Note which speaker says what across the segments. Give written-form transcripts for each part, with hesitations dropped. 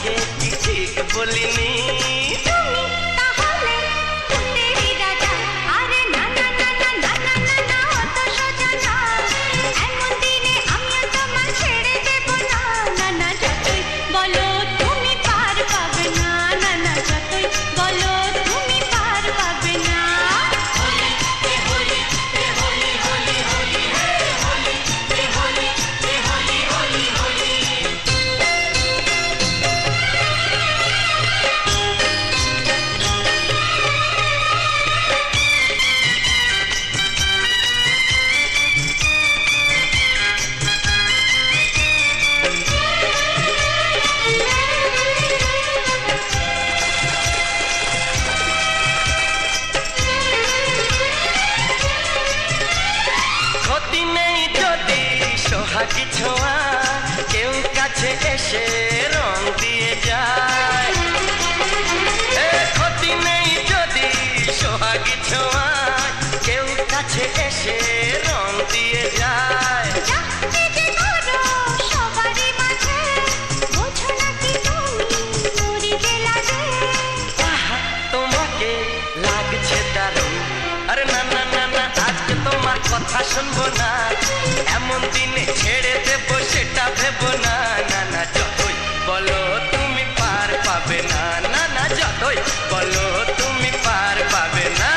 Speaker 1: তোমাকে কি ঠিক বলিনি? সোহাগী ছোঁয়া কেউ কাছে এসে রং দিয়ে যায়, ক্ষতি নেই যদি সোহাগী ছোঁয়া কেউ কাছে এসে রং দিয়ে যায়। তোমাকে লাগছে দারুণ, আরে না না না না আজকে তোমার কথা শুনবো না, এমন দিনে ছেড়ে দেব সেটা ভেবো না। না না যতই বলো তুমি পার পাবে না, না না যতই বলো তুমি পার পাবে না।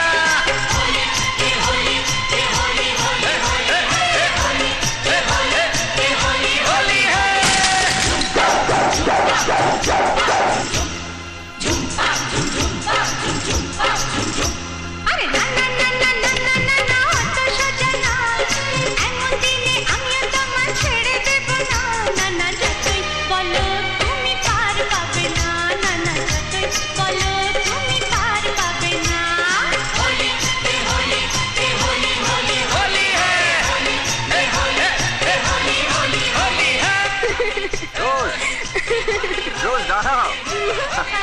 Speaker 2: রোজ দাঁড়াও।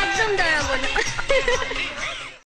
Speaker 3: একদম দাঁড়াবো না।